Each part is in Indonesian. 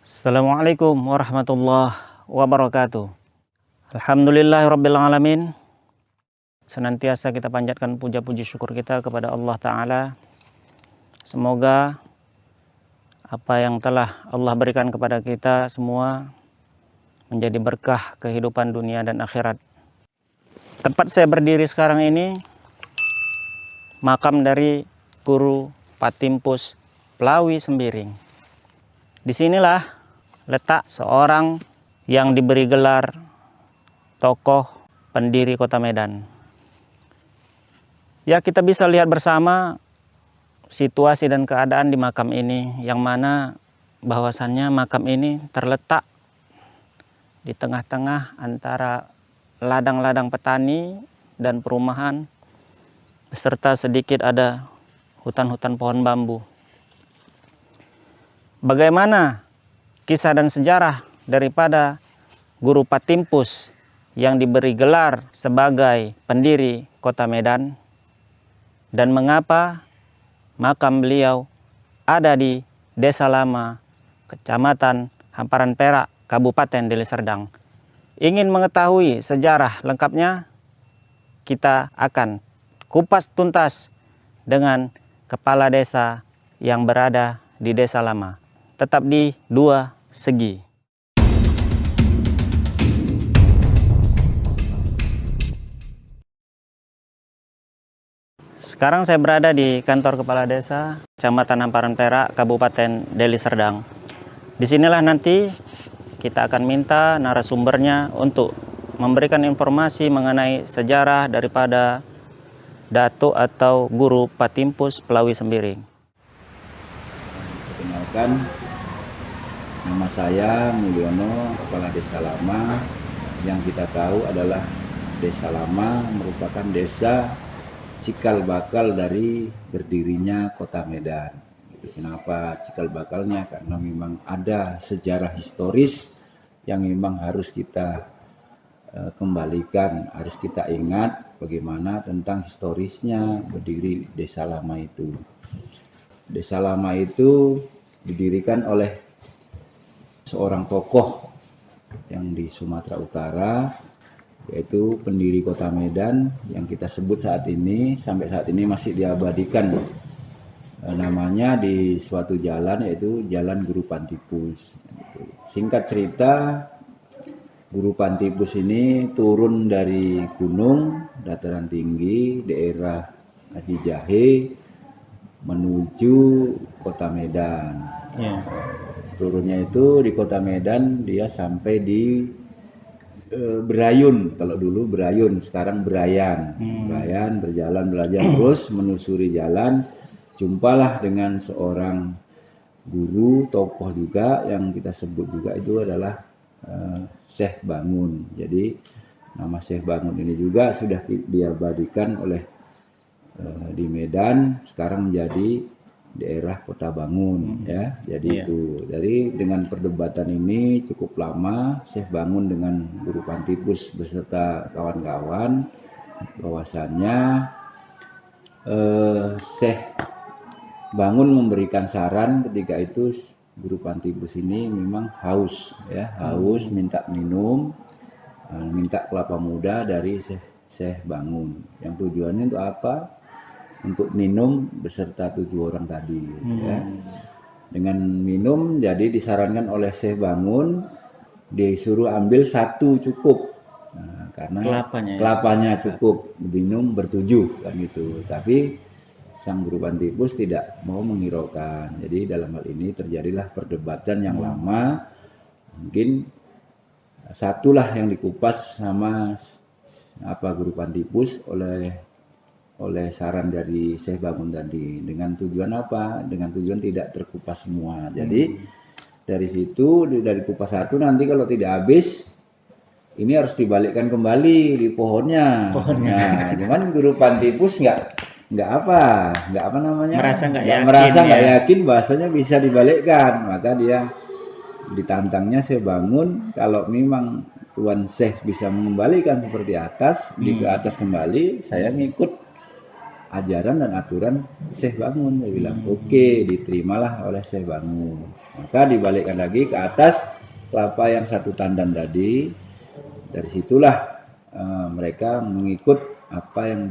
Assalamualaikum warahmatullahi wabarakatuh. Alhamdulillahirabbil alamin. Senantiasa kita panjatkan puja-puji syukur kita kepada Allah Ta'ala. Semoga apa yang telah Allah berikan kepada kita semua menjadi berkah kehidupan dunia dan akhirat. Tempat saya berdiri sekarang ini makam dari Guru Patimpus Plawi Sembiring. Disinilah letak seorang yang diberi gelar tokoh pendiri Kota Medan. Ya, kita bisa lihat bersama situasi dan keadaan di makam ini, yang mana bahwasannya makam ini terletak di tengah-tengah antara ladang-ladang petani dan perumahan, beserta sedikit ada hutan-hutan pohon bambu. Bagaimana kisah dan sejarah daripada Guru Patimpus yang diberi gelar sebagai pendiri Kota Medan, dan mengapa makam beliau ada di Desa Lama, Kecamatan Hamparan Perak, Kabupaten Deli Serdang? Ingin mengetahui sejarah lengkapnya? Kita akan kupas tuntas dengan kepala desa yang berada di Desa Lama. Tetap di Dua Segi. Sekarang saya berada di kantor kepala desa Kecamatan Hamparan Perak, Kabupaten Deli Serdang. Disinilah nanti kita akan minta narasumbernya untuk memberikan informasi mengenai sejarah daripada Datuk atau Guru Patimpus Plawi Sembiring. Perkenalkan, nama saya Mulyono, Kepala Desa Lama. Yang kita tahu adalah Desa Lama merupakan desa cikal bakal dari berdirinya Kota Medan. Kenapa cikal bakalnya? Karena memang ada sejarah historis yang memang harus kita kembalikan, harus kita ingat bagaimana tentang historisnya berdiri Desa Lama itu. Desa Lama itu didirikan oleh seorang tokoh yang di Sumatera Utara, yaitu pendiri Kota Medan yang kita sebut saat ini, sampai saat ini masih diabadikan namanya di suatu jalan, yaitu Jalan Guru Patimpus. Singkat cerita, Guru Patimpus ini turun dari gunung dataran tinggi daerah Haji Jahe menuju Kota Medan. Turunnya itu di Kota Medan, dia sampai di Berayun. Kalau dulu Berayun, sekarang Berayan. Berayan, berjalan belajar terus menusuri jalan, jumpalah dengan seorang guru, tokoh juga yang kita sebut juga itu adalah Syekh Bangun. Jadi nama Syekh Bangun ini juga sudah diabadikan oleh di Medan, sekarang menjadi daerah Kota Bangun, ya. Jadi itu. Jadi dengan perdebatan ini cukup lama, Syekh Bangun dengan Guru Patimpus beserta kawan-kawan, bahwasannya Syekh Bangun memberikan saran ketika itu Guru Patimpus ini memang haus, ya, haus, minta minum, minta kelapa muda dari Syekh Bangun. Yang tujuannya untuk apa? Untuk minum beserta 7 orang tadi, ya. Dengan minum, jadi disarankan oleh Syekh Bangun disuruh ambil 1 cukup, karena kelapanya cukup, minum ber-7 kan gitu. Tapi sang Guru Patimpus tidak mau menghiraukan. Jadi dalam hal ini terjadilah perdebatan yang lama. Mungkin satulah yang dikupas sama Guru Patimpus oleh saran dari Syekh Bangun tadi. Dengan tujuan apa? Dengan tujuan tidak terkupas semua. Jadi dari situ, dari kupas 1 nanti kalau tidak habis, ini harus dibalikkan kembali di pohonnya. Nah, cuman Guru Patimpus nggak apa namanya, merasa nggak yakin bahasanya bisa dibalikkan. Maka dia ditantangnya Syekh Bangun, kalau memang Tuan Syekh bisa mengembalikan seperti atas, di ke atas kembali, saya ngikut ajaran dan aturan Syekh Bangun. Dia bilang oke, diterimalah oleh Syekh Bangun. Maka dibalikkan lagi ke atas kelapa yang satu tandan tadi. Dari situlah mereka mengikut apa yang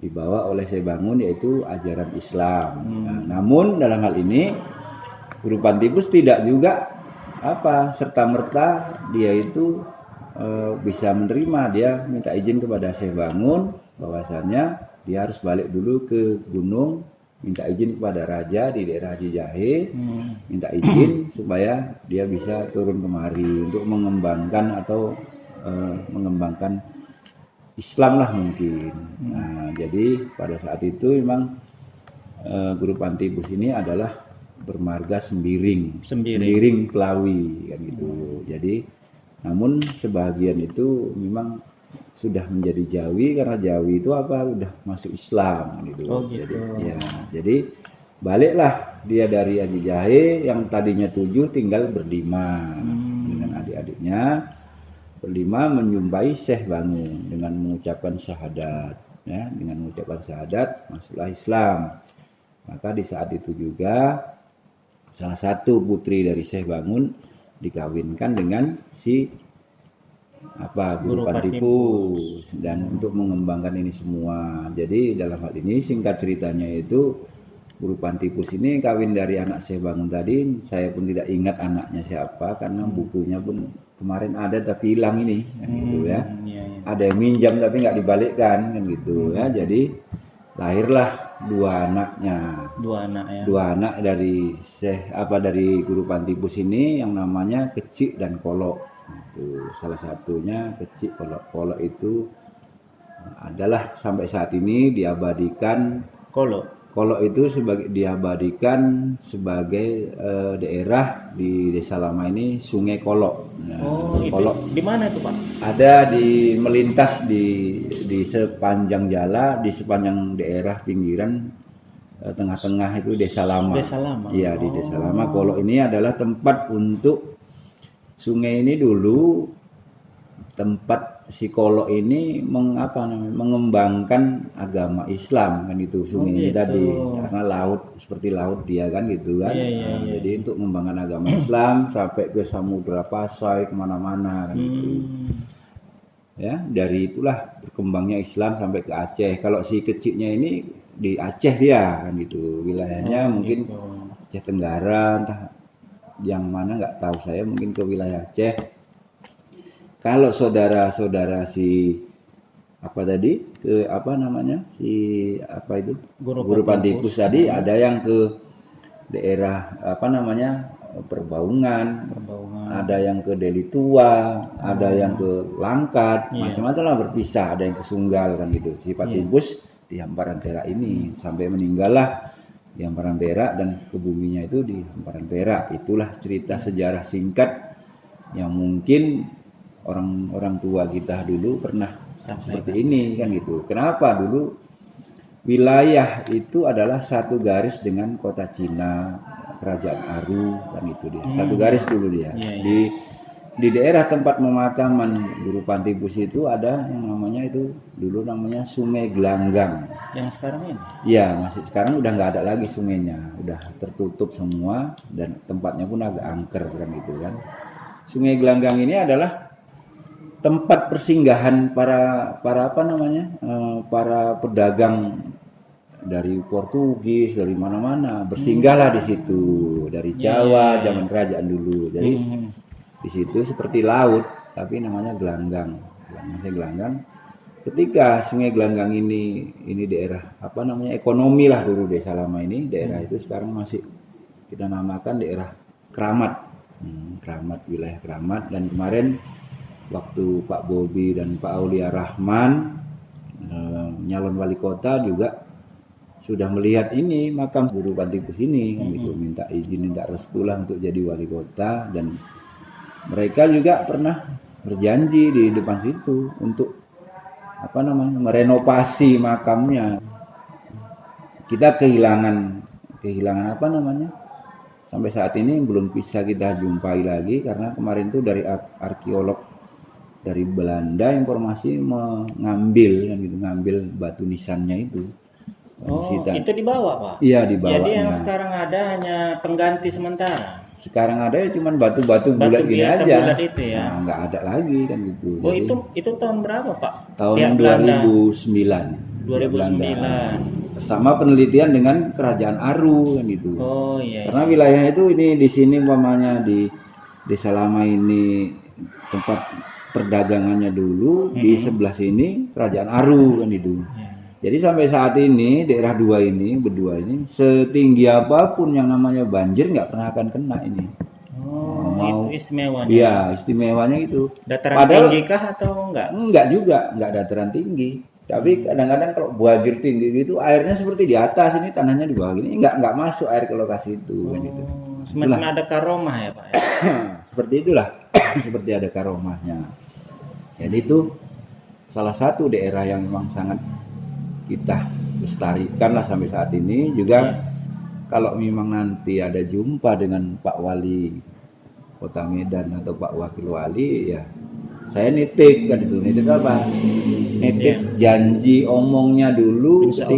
dibawa oleh Syekh Bangun, yaitu ajaran Islam. Nah, namun dalam hal ini Guru Pantibus tidak juga serta merta dia itu bisa menerima. Dia minta izin kepada Syekh Bangun bahwasannya dia harus balik dulu ke gunung, minta izin kepada raja di daerah Haji Jahe, minta izin supaya dia bisa turun kemari untuk mengembangkan atau mengembangkan Islam lah mungkin. Nah, jadi pada saat itu memang Guru Pantibus ini adalah bermarga Sembiring Klawi kan gitu. Jadi namun sebagian itu memang sudah menjadi Jawi, karena Jawi itu udah masuk Islam gitu. Jadi baliklah dia dari Haji Jahe yang tadinya 7 tinggal berlima dengan adik-adiknya, berlima menjumpai Syekh Bangun dengan mengucapkan syahadat, ya, dengan mengucapkan syahadat masuklah Islam. Maka di saat itu juga salah satu putri dari Syekh Bangun dikawinkan dengan si Guru Pantibus, dan untuk mengembangkan ini semua. Jadi dalam hal ini singkat ceritanya itu Guru Pantibus ini kawin dari anak Syekh Bangun tadi. Saya pun tidak ingat anaknya siapa karena bukunya pun kemarin ada tapi hilang ini kan gitu ya. Ada yang minjam tapi nggak dibalikkan kan gitu ya. Jadi lahirlah dua anak dari dari Guru Pantibus ini yang namanya Kecik dan Kolok. Itu salah satunya Kecik. Kolok itu adalah sampai saat ini diabadikan. Kolok itu diabadikan sebagai daerah di Desa Lama ini Sungai Kolok. Nah, Kolok di mana itu Pak? Ada di melintas di sepanjang jalan, di sepanjang daerah pinggiran tengah-tengah itu Desa Lama. Iya, di Desa Lama. Kolok ini adalah tempat untuk sungai ini dulu tempat si Kolok ini mengembangkan agama Islam kan itu sungai ini tadi, karena laut seperti laut dia kan gitu kan. Jadi untuk mengembangkan agama Islam sampai ke Samudra Pasai kemana-mana kan gitu. Ya, dari itulah berkembangnya Islam sampai ke Aceh. Kalau si Keciknya ini di Aceh dia kan gitu, wilayahnya mungkin Aceh Tenggara, entah yang mana nggak tahu saya, mungkin ke wilayah Aceh. Kalau saudara-saudara si Guru Pantibus tadi ada yang ke daerah Perbaungan, ada yang ke Deli Tua, ada yang ke Langkat, macam-macam lah berpisah, ada yang ke Sunggal kan gitu. Si Pantibus di Hamparan Perak ini sampai meninggallah di Hamparan Perak dan kebuminya itu di Hamparan Perak. Itulah cerita sejarah singkat yang mungkin orang tua kita dulu pernah seperti ini kan gitu. Kenapa dulu wilayah itu adalah satu garis dengan kota Cina, Kerajaan Aru kan itu dia. Satu garis dulu dia. Di daerah tempat pemakaman Guru Pantibus itu ada yang namanya itu dulu namanya Sungai Gelanggang. Yang sekarang ini? Iya, masih sekarang udah nggak ada lagi sungainya, udah tertutup semua dan tempatnya pun agak angker kan gitu kan. Sungai Gelanggang ini adalah tempat persinggahan para pedagang dari Portugis, dari mana-mana bersinggahlah di situ, dari Jawa zaman kerajaan dulu. Jadi di situ seperti laut tapi namanya Gelanggang. Gelanggang. Ketika Sungai Gelanggang ini daerah ekonomi lah dulu Desa Lama ini, daerah itu sekarang masih kita namakan daerah Keramat. Wilayah Keramat. Dan kemarin waktu Pak Bobi dan Pak Aulia Rahman nyalon wali kota juga sudah melihat ini makam Guru Pantibus ini kan gitu, minta izin, minta restu lah untuk jadi wali kota. Dan mereka juga pernah berjanji di depan situ untuk merenovasi makamnya. Kita kehilangan sampai saat ini belum bisa kita jumpai lagi, karena kemarin tuh dari arkeolog dari Belanda informasi ngambil batu nisannya itu Oh, disita. itu di bawah, Pak. Iya, di Jadi yang bawahnya. sekarang ada hanya pengganti sementara. Sekarang ada ya cuman batu-batu Batu bulat gini biasa aja. bulat itu ya. Nah, nggak ada lagi kan gitu. Oh, Jadi, itu tahun berapa, Pak? tahun Pihak Belanda. 2009. 2009. Bersama penelitian dengan Kerajaan Aru kan gitu. Oh iya. Karena wilayahnya itu ini di sini umpamanya di Desa Lama ini tempat perdagangannya dulu, di sebelah sini Kerajaan Aru kan itu. Ya. Jadi sampai saat ini daerah berdua ini setinggi apapun yang namanya banjir nggak pernah akan kena ini. Oh, Mau- itu istimewanya. Iya, istimewanya itu. Dataran Padahal- tinggi kah atau enggak? Enggak juga, enggak dataran tinggi. Tapi kadang-kadang kalau banjir tinggi gitu airnya seperti di atas, ini tanahnya di bawah gini, enggak masuk air ke lokasi itu kan gitu. Oh, semacam ada karomah ya, Pak. Ya? Seperti itulah, seperti ada karomahnya. Jadi itu salah satu daerah yang memang sangat kita lestarikan lah sampai saat ini. Juga kalau memang nanti ada jumpa dengan Pak Wali Kota Medan atau Pak Wakil Wali, ya saya nitip kan itu. Nitip apa? Nitip janji omongnya dulu Insya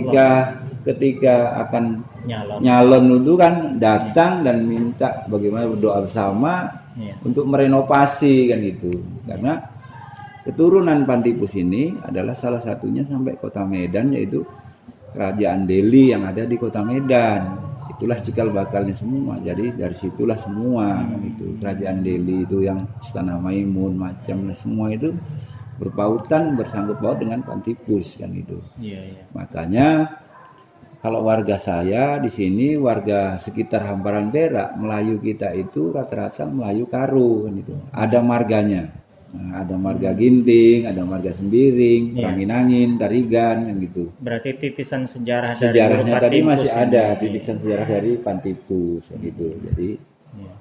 ketika akan Nyalon. nyalon itu kan datang dan minta bagaimana berdoa bersama Iya. untuk merenovasi kan gitu. Karena keturunan Pantipus ini adalah salah satunya sampai Kota Medan, yaitu Kerajaan Delhi yang ada di Kota Medan. Itulah cikal bakalnya semua. Jadi dari situlah semua kan itu. Kerajaan Delhi itu yang Istana Maimun macam semua itu berpautan bersangkut paut dengan Pantipus kan itu. Iya, iya. Makanya kalau warga saya di sini, warga sekitar hamparan Perak, Melayu kita itu rata-rata Melayu Karo kan itu. Ada marganya. Nah, ada marga Ginting, ada marga Sembiring, Iya. Ranginangin, Tarigan kan gitu. Berarti titisan sejarah dari Sejarahnya Guru tadi Pantipus masih ini. ada, titisan sejarah dari Pantipus kan gitu. Jadi Iya.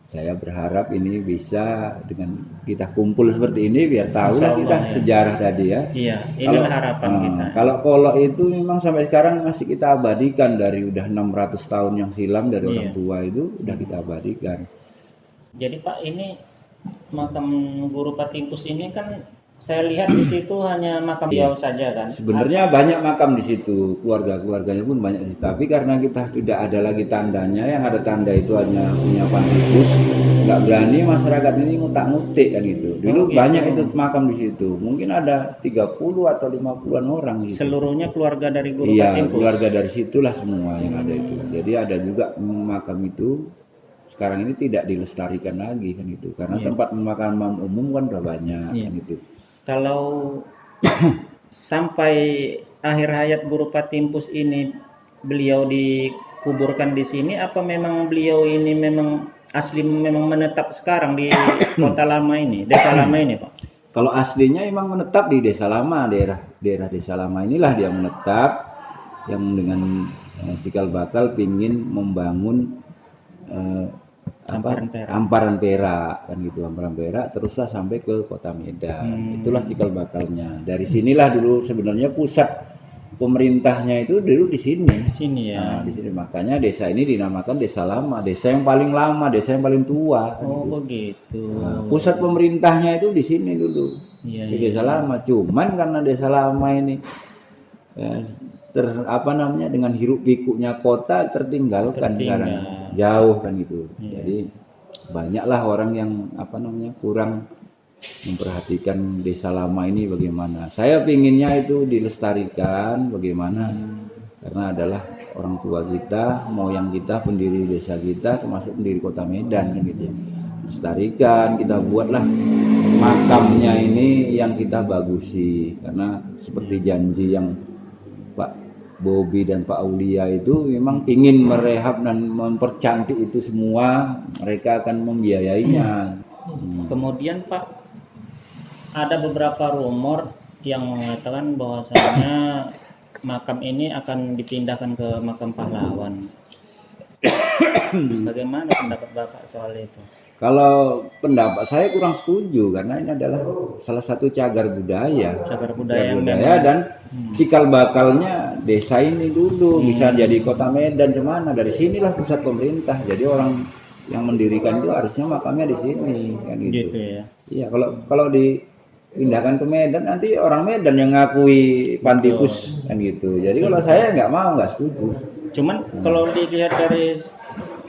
saya berharap ini bisa dengan kita kumpul seperti ini biar tahu Insya lah Allah, kita ya. sejarah tadi ya. Iya, inilah harapan Nah, kita. Kalau kolok itu memang sampai sekarang masih kita abadikan dari udah 600 tahun yang silam dari Iya. orang tua itu udah kita abadikan. Jadi Pak, ini makam Guru Pantipus ini kan saya lihat di situ hanya makam beliau saja kan. Sebenarnya banyak makam di situ, keluarganya pun banyak di situ. Tapi karena kita tidak ada lagi tandanya, yang ada tanda itu hanya punya Pantipus, nggak berani masyarakat ini ngutak-ngutik kan gitu. Dulu gitu. banyak itu makam di situ. Mungkin ada 30 atau 50-an orang gitu. Seluruhnya keluarga dari Guru Iya, Pantipus. keluarga dari situlah semua yang ada itu. Jadi ada juga makam itu sekarang ini tidak dilestarikan lagi kan itu. Karena tempat pemakaman umum kan udah banyak Iya. kan gitu. Kalau sampai akhir hayat Guru Pantipus ini beliau dikuburkan di sini, apa memang beliau ini memang asli memang menetap sekarang di Kota Lama ini, Desa Lama ini, Pak? Kalau aslinya emang menetap di Desa Lama, daerah Desa Lama inilah dia menetap, yang dengan cikal bakal pingin membangun hamparan perak kan gitu, hamparan perak teruslah sampai ke Kota Medan. Itulah cikal bakalnya. Dari sinilah dulu sebenarnya pusat pemerintahnya itu dulu di sini. Di sini ya. Nah, di sini makanya desa ini dinamakan Desa Lama, desa yang paling lama, desa yang paling tua. Kan Oh, gitu. begitu. Nah, pusat pemerintahnya itu di sini dulu. Iya, Di Desa Lama. Cuman karena Desa Lama ini dengan hiruk pikuknya kota tertinggalkan sekarang, jauh kan gitu. Jadi banyaklah orang yang kurang memperhatikan Desa Lama ini bagaimana. Saya pinginnya itu dilestarikan bagaimana, karena adalah orang tua kita, moyang kita, pendiri desa kita, termasuk pendiri Kota Medan kan gitu. Lestarikan, kita buatlah makamnya ini yang kita bagusi, karena seperti janji yang Pak Bobi dan Pak Aulia itu memang ingin merehab dan mempercantik itu semua, mereka akan membiayainya. Kemudian Pak, ada beberapa rumor yang mengatakan bahwasanya makam ini akan dipindahkan ke makam pahlawan. Bagaimana pendapat Bapak soal itu? Kalau pendapat saya kurang setuju, karena ini adalah salah satu cagar budaya. Cagar budaya yang Dan cikal bakalnya desa ini dulu bisa jadi Kota Medan kemana, dari sinilah pusat pemerintah. Jadi orang yang mendirikan itu harusnya makamnya di sini kan gitu. Gitu ya. Iya, kalau di pindahkan ke Medan, nanti orang Medan yang ngakui Pantibus kan gitu. Jadi kalau saya nggak mau, nggak setuju. Cuman kalau dilihat dari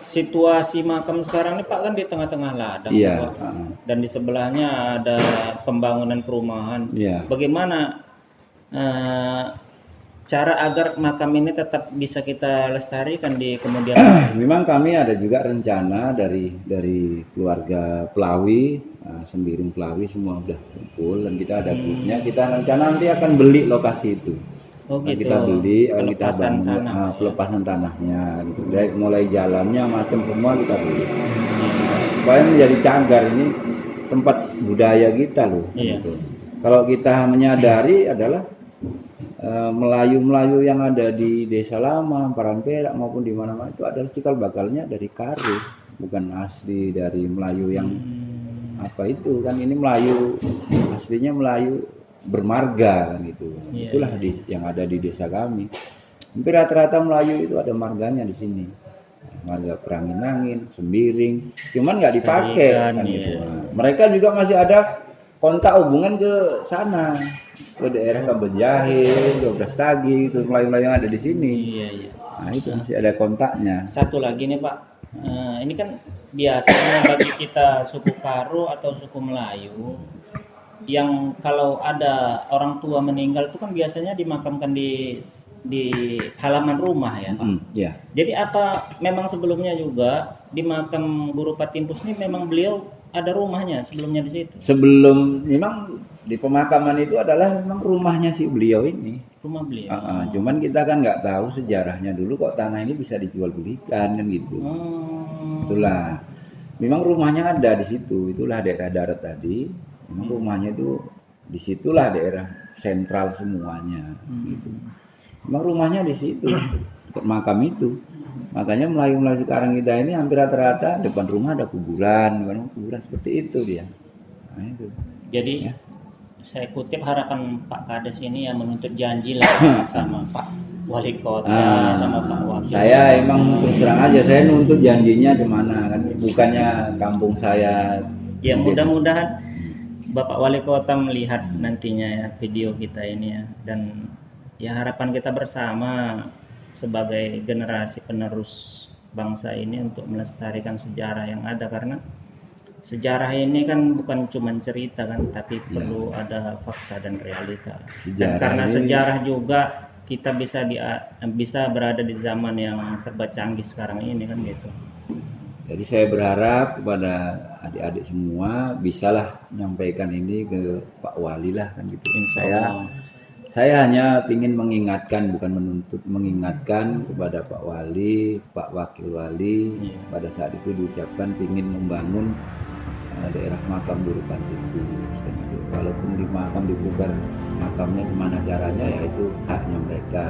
situasi makam sekarang ini Pak kan di tengah-tengah ladang, Iya. Pak. Dan di sebelahnya ada pembangunan perumahan. Iya. Bagaimana cara agar makam ini tetap bisa kita lestarikan di kemudian hari? Memang kami ada juga rencana dari keluarga Pelawi, Sembiring Pelawi semua udah kumpul dan kita ada grupnya. Kita rencana nanti akan beli lokasi itu. Oh Nah, gitu. kita beli, kita Pelepasan bangun tanah, ya. pelepasan tanahnya, gitu. Dari mulai jalannya macam semua kita beli. Supaya menjadi cagar ini tempat budaya kita loh. Iya. Gitu. Kalau kita menyadari adalah Melayu-Melayu yang ada di Desa Lama, Parangperak maupun di mana-mana itu adalah cikal bakalnya dari Karo, bukan asli dari Melayu yang apa itu kan. Ini Melayu aslinya Melayu bermarga kan gitu. Iya, Itulah yang ada di desa kami. Hampir rata-rata Melayu itu ada marganya di sini. Marga Peranginangin, Sembiring, cuman nggak dipakai kan gitu. Nah, mereka juga masih ada kontak hubungan ke sana, ke daerah Kabenjahil, Dobrastagi, itu Melayu-Melayu yang ada di sini. Iya, iya. Nah itu masih ada kontaknya. Satu lagi nih Pak, ini kan biasanya bagi kita suku Karo atau suku Melayu, yang kalau ada orang tua meninggal itu kan biasanya dimakamkan di halaman rumah ya Pak. Iya. Jadi apa memang sebelumnya juga di makam Guru Patimpus ini memang beliau ada rumahnya sebelumnya di situ? Sebelum memang di pemakaman itu adalah memang rumahnya si beliau ini. Rumah beliau. Cuman kita kan nggak tahu sejarahnya dulu kok tanah ini bisa dijual belikan kan gitu. Itulah. Memang rumahnya ada di situ. Itulah daerah darat tadi. Memang rumahnya itu disitulah daerah sentral semuanya. Gitu. Memang rumahnya di situ. Makam itu. Makanya Melayu-Melayu sekarang kita ini hampir rata-rata depan rumah ada kuburan seperti itu dia. Nah, itu. Jadi saya kutip harapan Pak Kades ini yang menuntut janji lah sama Pak Wali Kota, sama Pak Wakil. Saya emang terus terang aja, saya nuntut janjinya kemana kan, bukannya kampung saya. Ya mudah-mudahan Bapak Wali Kota melihat nantinya ya video kita ini ya, dan ya harapan kita bersama sebagai generasi penerus bangsa ini untuk melestarikan sejarah yang ada, karena sejarah ini kan bukan cuma cerita kan, tapi perlu ada fakta dan realita. Dan karena sejarah juga kita bisa berada di zaman yang serba canggih sekarang ini kan gitu. Jadi saya berharap kepada adik-adik semua bisalah menyampaikan ini ke Pak Wali lah kan gitu. Saya hanya ingin mengingatkan, bukan menuntut, mengingatkan kepada Pak Wali, Pak Wakil Wali. Pada saat itu diucapkan ingin membangun daerah makam Guru Patimpus. Walaupun di makam dibongkar makamnya, gimana caranya ya itu haknya mereka.